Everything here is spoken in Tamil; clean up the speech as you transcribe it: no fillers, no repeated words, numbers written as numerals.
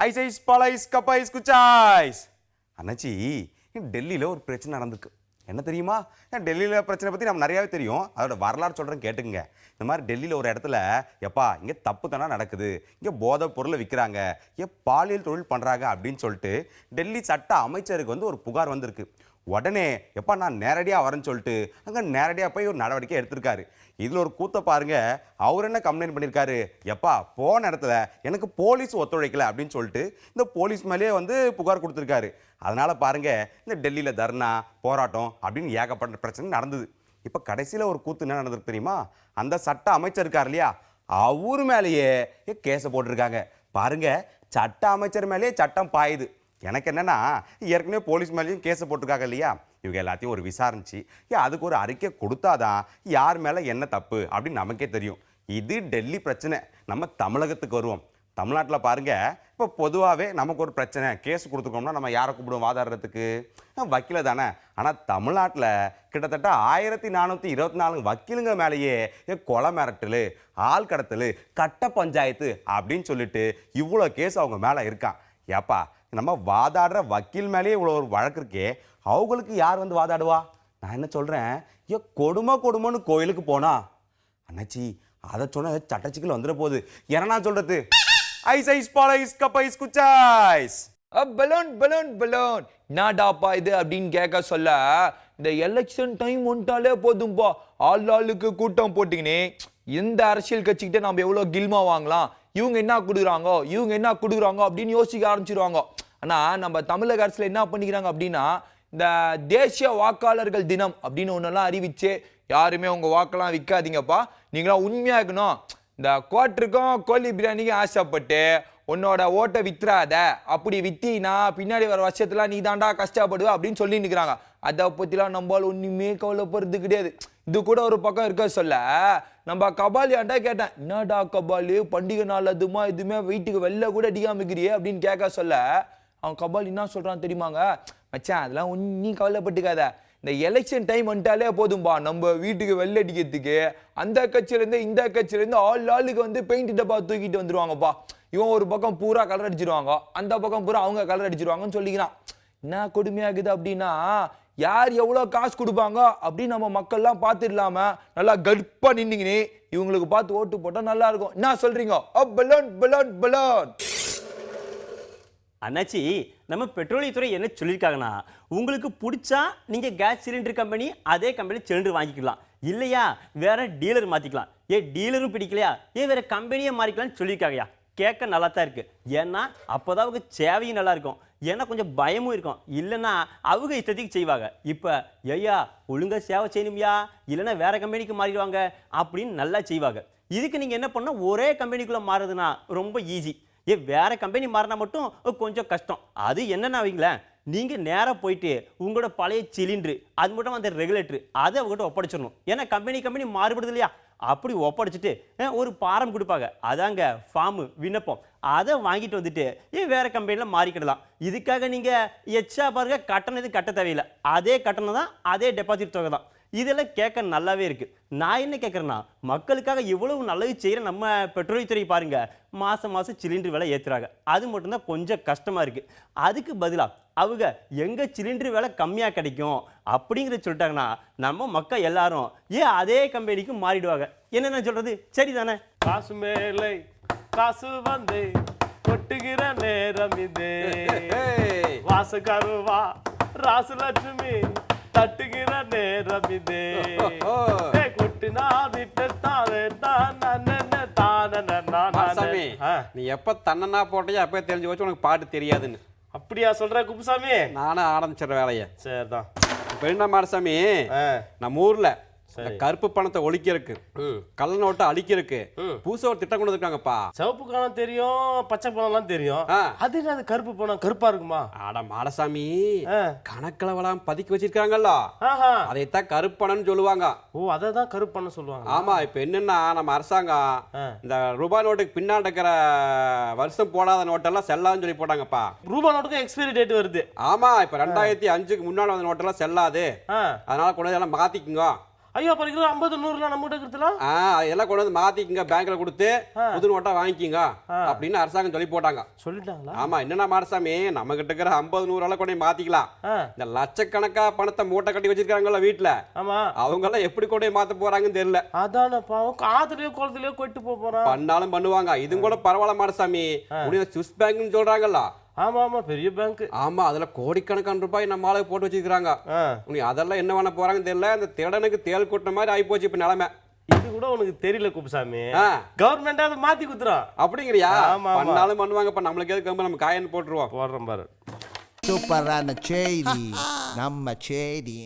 ஐஸ் ஐஸ் பழைஸ் கப்பைஸ் குச்சாய்ஸ். அண்ணாச்சி, டெல்லியில் ஒரு பிரச்சனை நடந்திருக்கு. என்ன தெரியுமா? டெல்லியில் பிரச்சனை பற்றி நம்ம நிறையாவே தெரியும். அதோட வரலாறு சொல்கிறேன் கேட்டுங்க. இந்த மாதிரி டெல்லியில் ஒரு இடத்துல எப்பா இங்கே தப்பு தானே நடக்குது, இங்கே போதை பொருளை விற்கிறாங்க, பாலியல் தொழில் பண்ணுறாங்க அப்படின்னு சொல்லிட்டு டெல்லி சட்ட அமைச்சருக்கு வந்து ஒரு புகார் வந்திருக்கு. உடனே எப்பா நான் நேரடியாக வரேன்னு சொல்லிட்டு அங்கே நேரடியாக போய் ஒரு நடவடிக்கை எடுத்திருக்காரு. இதில் ஒரு கூத்த பாருங்க. அவர் என்ன கம்ப்ளைண்ட் பண்ணியிருக்காரு, எப்பா போன இடத்துல எனக்கு போலீஸ் ஒத்துழைக்கல அப்படின்னு சொல்லிட்டு இந்த போலீஸ் மேலேயே வந்து புகார் கொடுத்துருக்காரு. அதனால பாருங்க இந்த டெல்லியில் தர்ணா போராட்டம் அப்படின்னு ஏகப்பட்ட பிரச்சனை நடந்தது. இப்போ கடைசியில் ஒரு கூத்து என்ன நடந்திருக்கு தெரியுமா? அந்த சட்ட அமைச்சர் இருக்கார் இல்லையா, அவரு மேலேயே கேஸை போட்டிருக்காங்க. பாருங்க, சட்ட அமைச்சர் மேலேயே சட்டம் பாயுது. எனக்கு என்னன்னா, ஏற்கனவே போலீஸ் மேலேயும் கேஸை போட்டிருக்காங்க இல்லையா, இவங்க எல்லாத்தையும் ஒரு விசாரிச்சு அதுக்கு ஒரு அறிக்கை கொடுத்தாதான் யார் மேலே என்ன தப்பு அப்படின்னு நமக்கே தெரியும். இது டெல்லி பிரச்சனை. நம்ம தமிழகத்துக்கு வருவோம். தமிழ்நாட்டில் பாருங்க, இப்போ பொதுவாகவே நமக்கு ஒரு பிரச்சனை கேஸ் கொடுத்துருக்கோம்னா நம்ம யாரை கூப்பிடுவோம் வாதாடுறதுக்கு? வக்கீல தானே. ஆனால் தமிழ்நாட்டில் கிட்டத்தட்ட 1424 வக்கீலுங்க மேலேயே கொலை மிரட்டல், ஆள் கடத்தல், கட்ட பஞ்சாயத்து அப்படின்னு சொல்லிட்டு இவ்வளோ கேஸ் அவங்க மேலே இருக்கான். ஏப்பா நம்ம வாதாடுற வக்கீல் மேலேயே இவ்வளோ ஒரு வழக்கு இருக்கே, அவங்களுக்கு யார் வந்து வாதாடுவா? நான் என்ன சொல்கிறேன், கொடுமைன்னு கோயிலுக்கு போனா அண்ணாச்சி அதை சொன்ன சட்டச்சிக்கல் வந்துட போகுது. என்ன சொல்றது? ஐஸ் ஐஸ் பழைஸ் கப்பைஸ் குச்சாய்ஸ். பலூன் பலூன் பலூன் நாடாப்பா இது அப்படின்னு கேட்க சொல்ல, இந்த எலெக்ஷன் டைம் வந்துட்டாலே போதும்பா ஆளுக்கு கூட்டம் போட்டிங்கன்னு எந்த அரசியல் கட்சிக்கிட்ட நம்ம எவ்வளோ கில்மா வாங்கலாம், இவங்க என்ன கொடுக்குறாங்க அப்படின்னு யோசிக்க ஆரம்பிச்சிருவாங்க. ஆனால் நம்ம தமிழக அரசில் என்ன பண்ணிக்கிறாங்க அப்படின்னா, இந்த தேசிய வாக்காளர்கள் தினம் அப்படின்னு ஒன்றெல்லாம் அறிவிச்சு யாருமே உங்கள் வாக்கெல்லாம் விற்காதீங்கப்பா, நீங்களாம் உண்மையாக இருக்கணும், இந்த கோட்டருக்கும் கோழி பிரியாணிக்கும் ஆசைப்பட்டு உன்னோட ஓட்டை வித்துறாத, அப்படி வித்தினா பின்னாடி வர வருஷத்துல நீ தாண்டா கஷ்டப்படுவ அப்படின்னு சொல்லி நிற்கிறாங்க. அதை பற்றிலாம் நம்மளால் ஒன்றுமே கவலைப்படுறது கிடையாது. இது கூட ஒரு பக்கம் இருக்க சொல்ல, நம்ம கபாலியாண்டா கேட்டேன், என்னடா கபாலி பண்டிகை நாள் அதுமா எதுவுமே வீட்டுக்கு வெளில கூட அடிக்காமிக்கிறியே அப்படின்னு கேட்க சொல்ல, அவன் கபாலி என்ன சொல்கிறான் தெரியுமாங்க, மச்சான் அதெல்லாம் ஒன்றும் கவலைப்பட்டுக்காத, இந்த எலெக்ஷன் டைம் வந்துட்டாலே போதும்பா நம்ம வீட்டுக்கு வெள்ளை அடிக்கிறதுக்கு அந்த கட்சியிலேருந்து இந்த கட்சியிலேருந்து ஆளுக்கு வந்து பெயிண்ட் டப்பா தூக்கிட்டு வந்துடுவாங்கப்பா, இவன் ஒரு பக்கம் பூரா கலர் அடிச்சிருவாங்க, அந்த பக்கம் பூரா அவங்க கலர் அடிச்சிருவாங்கன்னு சொல்லிக்கிறான். என்ன கொடுமையாகுது அப்படின்னா, யார் எவ்வளோ காசு கொடுப்பாங்க அப்படின்னு நம்ம மக்கள்லாம் பார்த்துடலாம நல்லா கடுப்பா நின்னுங்கன்னு இவங்களுக்கு பார்த்து ஓட்டு போட்டால் நல்லா இருக்கும். என்ன சொல்றீங்க? Balloon balloon balloon. அண்ணாச்சி, நம்ம பெட்ரோலியத்துறை என்ன சொல்லியிருக்காங்கன்னா, உங்களுக்கு பிடிச்சா நீங்கள் கேஸ் சிலிண்டர் கம்பெனி அதே கம்பெனி சிலிண்டர் வாங்கிக்கலாம், இல்லையா வேற டீலர் மாற்றிக்கலாம். டீலரும் பிடிக்கலையா வேற கம்பெனியை மாறிக்கலாம்னு சொல்லியிருக்காங்கயா. கேட்க நல்லா தான் இருக்குது. ஏன்னா அப்போ தான் அவங்க சேவையும் நல்லா இருக்கும், ஏன்னா கொஞ்சம் பயமும் இருக்கும், இல்லைன்னா அவங்க இஷ்டத்துக்கு செய்வாங்க. இப்போ ஐயா ஒழுங்காக சேவை செய்யணும்யா, இல்லைன்னா வேற கம்பெனிக்கு மாறிடுவாங்க அப்படின்னு நல்லா செய்வாங்க. இதுக்கு நீங்கள் என்ன பண்ணால் ஒரே கம்பெனிக்குள்ளே மாறுறதுன்னா ரொம்ப ஈஸி. வேற கம்பெனி மாறினா மட்டும் கொஞ்சம் கஷ்டம். அது என்னென்ன வைங்களேன், நீங்கள் நேராக போயிட்டு உங்களோட பழைய சிலிண்டரு அது மட்டும் அந்த ரெகுலேட்டரு அதை அவங்ககிட்ட ஒப்படைச்சிடணும். ஏன்னா கம்பெனி மாறுபடுது இல்லையா, அப்படி ஒப்படைச்சிட்டு ஒரு ஃபார்ம் கொடுப்பாங்க, அதாங்க ஃபார்மு விண்ணப்பம், அதை வாங்கிட்டு வந்துட்டு வேற கம்பெனியில் மாறிக்கிடலாம். இதுக்காக நீங்கள் எச்சா பாருங்க கட்டணம் எதுவும் கட்ட தேவையில்லை, அதே கட்டணம் தான், அதே டெபாசிட் தொகை தான். இதெல்லாம் கேட்க நல்லாவே இருக்குது. நான் என்ன கேட்குறேன்னா, மக்களுக்காக இவ்வளவு நல்லது செய்கிற நம்ம பெட்ரோலியத்துறை பாருங்க, மாதம் சிலிண்டர் விலை ஏற்றுறாங்க, அது மட்டும்தான் கொஞ்சம் கஷ்டமாக இருக்குது. அதுக்கு பதிலாக அவங்க எங்கள் சிலிண்டர் விலை கம்மியாக கிடைக்கும் அப்படிங்கிறத சொல்லிட்டாங்கன்னா நம்ம மக்கள் எல்லாரும் அதே கம்பெனிக்கு மாறிடுவாங்க. என்னென்ன சொல்கிறது, சரி தானே? காசு மேலே காசு வந்து கொட்டுகிற நேரம் இது, வாச கருவா ராசு லட்சுமி தட்டுகிற நேரம் இது, கொட்டினா நீ எப்ப தன்னா போட்டியா அப்ப தெரிஞ்சு வச்சு உனக்கு பாட்டு தெரியாதுன்னு. அப்படியா சொல்ற குப்புசாமி? நானும் ஆரம்பிச்சிட வேலைய. சரிதான். இப்ப என்ன மாடசாமி, நம்ம ஊர்ல கருப்பு பணத்தை ஒழிக்கிறதுக்கு, கள்ள நோட்டை அழிக்கிறதுக்கு புதுசா ஒரு திட்டம் கொண்டு வந்திருக்காங்கப்பா. சிவப்பு பணம் தெரியும், பச்சை பணம்லாம் தெரியும், அது என்ன கருப்பு பணம் கருப்பா இருக்குமா? ஆட மாடசாமி, கணக்கில் பதுக்கி வச்சிருக்காங்கல்ல, அதைத்தான் கருப்பு பணம்னு சொல்லுவாங்க. ஓ, அதை தான் கருப்பு பணம் சொல்லுவாங்க. ஆமா. இப்ப என்னன்னா நம்ம அரசாங்கம் இந்த ரூபாய் நோட்டுக்கு பின்னாடி இருக்கிற வருஷம் போடாத நோட்டெல்லாம் செல்லாதுன்னு சொல்லி போட்டாங்கப்பா. ரூபாய் நோட்டுக்கு எக்ஸ்பைரி டேட் வருது. ஆமா. இப்ப 2005க்கு முன்னாடி வந்த நோட்டெல்லாம் செல்லாது, அதனால கொண்டு மாத்திக்குங்க. ஐயோ அப்புறம் 50 100 நம்ம கிட்ட இருக்கிறதுலாம் அதெல்லாம் கொண்டு வந்து மாத்திக்கங்க, பேங்க்ல கொடுத்து புது நோட்டா வாங்கிக்கிங்க அப்படின்னு அரசாங்கம் சொல்லி போட்டாங்க. சொல்லிட்டாங்களா? ஆமா, என்னன்னா மாடசாமி, நம்ம கிட்ட இருக்கிற 50 100 கொண்டு போய் மாத்திக்கலாம். இந்த லட்சக்கணக்கா பணத்தை மூட்டை கட்டி வச்சிருக்காங்கல்ல வீட்டுல, ஆமா, அவங்க எல்லாம் எப்படி கொண்டு போய் மாத்த போறாங்கன்னு தெரியல. அதான பாவம், காதுலயோ குளத்துலயோ கொட்டு போறான். பண்ணாலும் பண்ணுவாங்க. இது கூட பரவாயில்ல மாடசாமி, சுவிஸ் பேங்க்னு சொல்றாங்கல்ல. ஆமா ஆமா, பெரிய பேங்க். ஆமா, அதுல கோடிக்கணக்கான ரூபாய் நம்ம ஆளுக்கு போட்டு வச்சிருக்காங்க. அதெல்லாம் என்ன பண்ண போறாங்கன்னு தெரியல. அந்த தேடனுக்கு தேல் கூட்ட மாதிரி ஆகி போச்சு இப்ப நிலைமை. இது கூட உனக்கு தெரியல குப்புசாமி, கவர்மெண்ட் அதை மாத்தி குத்துறோம் அப்படிங்கிறியா? பண்ணாலும் பண்ணுவாங்க. இப்ப நம்மளுக்கு எதுக்கு, நம்ம காயன்னு போட்டுருவோம். போடுறோம் பாரு. சூப்பரான செய்தி, நம்ம செய்தி.